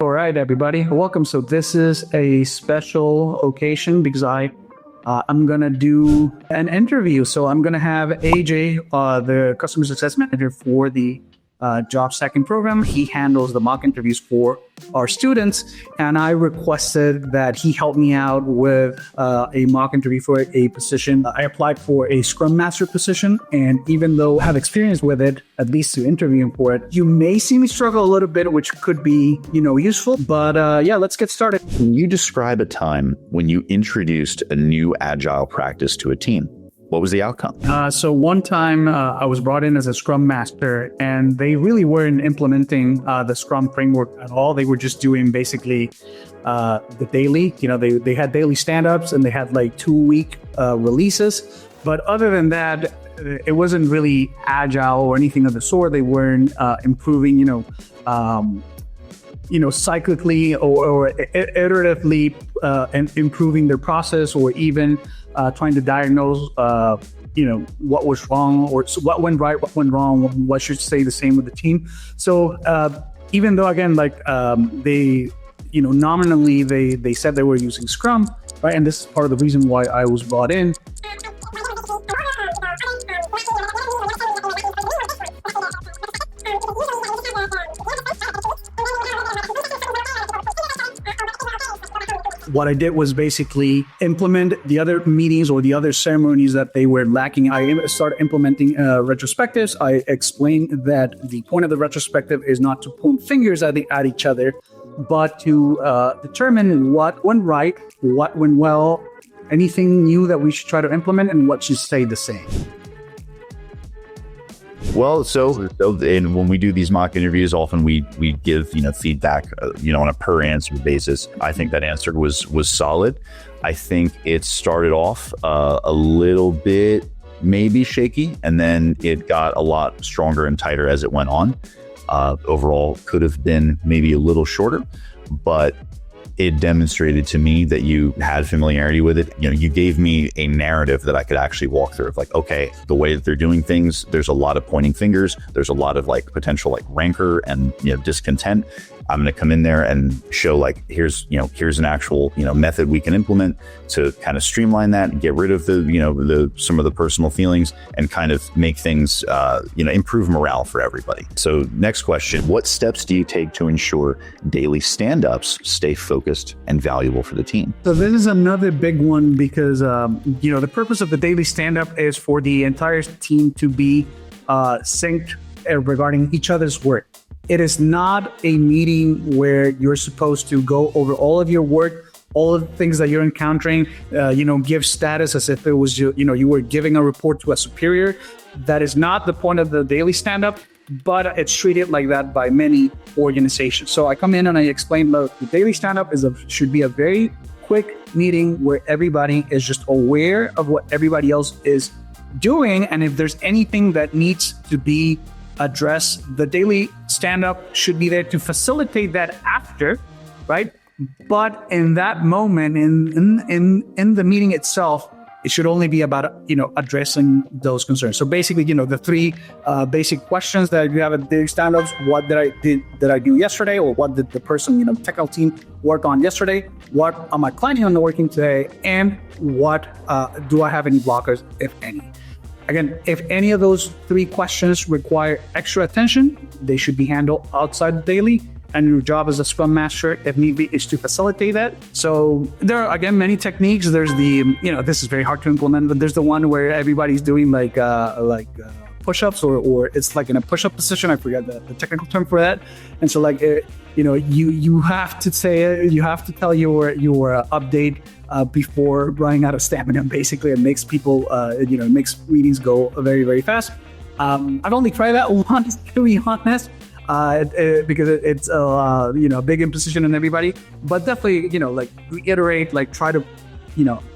All right, everybody, welcome. So this is a special occasion because I'm gonna do an interview. So I'm gonna have AJ, the customer success manager for the job stacking program. He handles the mock interviews for our students, and I requested that he help me out with a mock interview for a position. I applied for a Scrum Master position, and even though I have experience with it, at least to interviewing for it, you may see me struggle a little bit, which could be, useful. But yeah, let's get started. Can you describe a time when you introduced a new agile practice to a team? What was the outcome? So one time I was brought in as a Scrum Master, and they really weren't implementing the Scrum framework at all. They were just doing basically the daily, they had daily stand-ups and they had like 2-week releases. But other than that, it wasn't really agile or anything of the sort. They weren't improving, cyclically or iteratively and improving their process, or even trying to diagnose, what was wrong, or what went right, what went wrong, what should stay the same with the team. So even though, again, they, nominally they said they were using Scrum, right? And this is part of the reason why I was brought in. What I did was basically implement the other meetings or the other ceremonies that they were lacking. I started implementing retrospectives. I explained that the point of the retrospective is not to point fingers at each other, but to determine what went right, what went well, anything new that we should try to implement, and what should stay the same. Well, so when we do these mock interviews, often we give feedback on a per answer basis. I think that answer was solid. I think it started off a little bit maybe shaky, and then it got a lot stronger and tighter as it went on. Overall, could have been maybe a little shorter, but it demonstrated to me that you had familiarity with it. You gave me a narrative that I could actually walk through of okay, the way that they're doing things, there's a lot of pointing fingers. There's a lot of potential rancor and discontent. I'm going to come in there and show here's an actual method we can implement to kind of streamline that and get rid of the some of the personal feelings and kind of make things improve morale for everybody. So next question, what steps do you take to ensure daily stand-ups stay focused and valuable for the team? So this is another big one because the purpose of the daily stand-up is for the entire team to be synced regarding each other's work. It is not a meeting where you're supposed to go over all of your work, all of the things that you're encountering, give status as if it was, you were giving a report to a superior. That is not the point of the daily stand-up, but it's treated like that by many organizations. So I come in and I explain, look, the daily stand-up should be a very quick meeting where everybody is just aware of what everybody else is doing. And if there's anything that needs to be address, the daily stand-up should be there to facilitate that after, right? But in that moment, in the meeting itself, it should only be about addressing those concerns. So basically, the three basic questions that you have at daily stand-ups: what did I do yesterday, or what did the person technical team work on yesterday? What am I planning on working today? And what do I have any blockers, if any? Again, if any of those three questions require extra attention, they should be handled outside the daily. And your job as a Scrum Master, if need be, is to facilitate that. So there are, again, many techniques. There's the, this is very hard to implement, but there's the one where everybody's doing push-ups, or it's in a push-up position. I forget the technical term for that. And so you have to tell your update before running out of stamina. Basically, it makes people, it makes meetings go very, very fast. I've only tried that once, to be honest, because it's a big imposition on everybody. But definitely, reiterate, try to,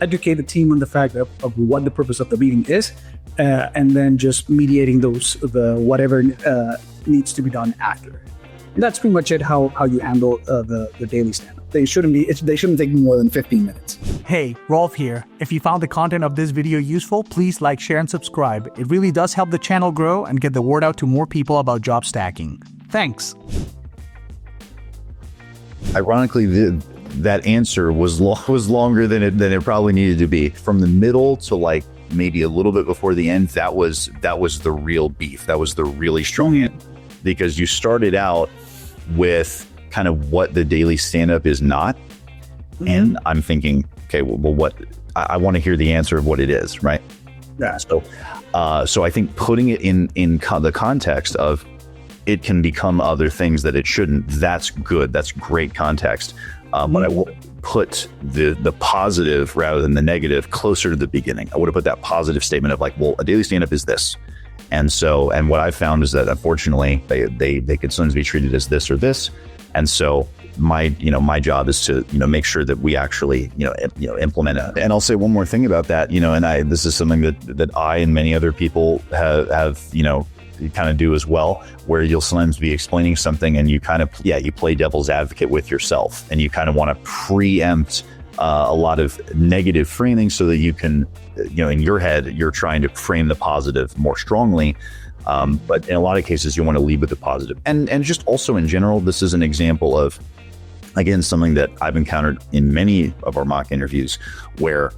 educate the team on the fact of what the purpose of the meeting is, and then just mediating whatever needs to be done after. And that's pretty much it. How you handle the daily stand-up. They shouldn't take more than 15 minutes. Hey, Rolf here. If you found the content of this video useful, please like, share, and subscribe. It really does help the channel grow and get the word out to more people about job stacking. Thanks. Ironically, that answer was longer than it probably needed to be. From the middle to like maybe a little bit before the end, that was the real beef. That was the really strong end, because you started out with kind of what the daily stand-up is not. And I'm thinking, okay, well what I want to hear the answer of what it is, right? Yeah. So I think putting it in the context of it can become other things that it shouldn't, that's good. That's great context. But I will put the positive rather than the negative closer to the beginning. I would have put that positive statement of like, well, a daily stand-up is this. And what I've found is that unfortunately they could sometimes be treated as this or this. And so my job is to, make sure that we actually, implement it. And I'll say one more thing about that, and this is something that I and many other people have kind of do as well, where you'll sometimes be explaining something and you kind of, you play devil's advocate with yourself, and you kind of want to preempt a lot of negative framing so that you can, in your head, you're trying to frame the positive more strongly. But in a lot of cases, you want to lead with the positive. And just also in general, this is an example of, again, something that I've encountered in many of our mock interviews where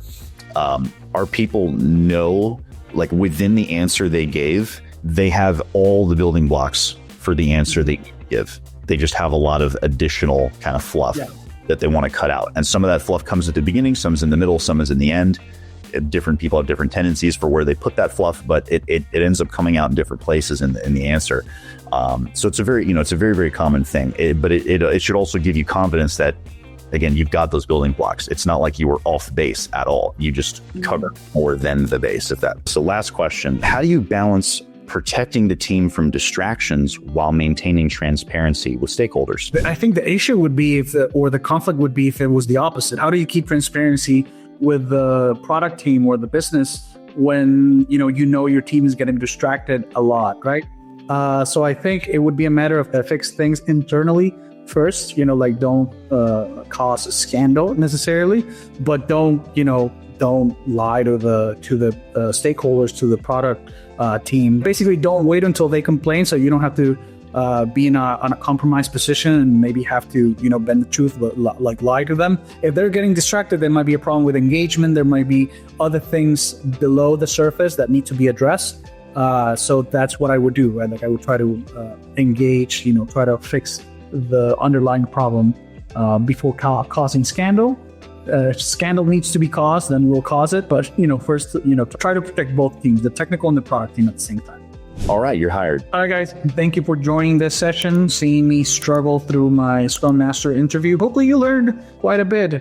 our people know, like within the answer they gave, they have all the building blocks for the answer they give. They just have a lot of additional kind of fluff that they want to cut out. And some of that fluff comes at the beginning, some is in the middle, some is in the end. Different people have different tendencies for where they put that fluff, but it ends up coming out in different places in the answer. So it's a very, very common thing. But it should also give you confidence that, again, you've got those building blocks. It's not like you were off base at all. You just covered more than the base, if that. So last question, how do you balance protecting the team from distractions while maintaining transparency with stakeholders? I think the issue would be the conflict would be if it was the opposite. How do you keep transparency with the product team or the business when your team is getting distracted a lot, right? So I think it would be a matter of fix things internally first. Like don't cause a scandal necessarily, but don't lie to the stakeholders, to the product team. Basically, don't wait until they complain, so you don't have to be on a compromised position and maybe have to bend the truth, but like lie to them. If they're getting distracted, there might be a problem with engagement. There might be other things below the surface that need to be addressed. So that's what I would do, right? Like I would try to engage, try to fix the underlying problem before causing scandal. Scandal needs to be caused, then we'll cause it. But first, try to protect both teams, the technical and the product team, at the same time. All right, you're hired. All right, guys. Thank you for joining this session, seeing me struggle through my Scrum Master interview. Hopefully you learned quite a bit.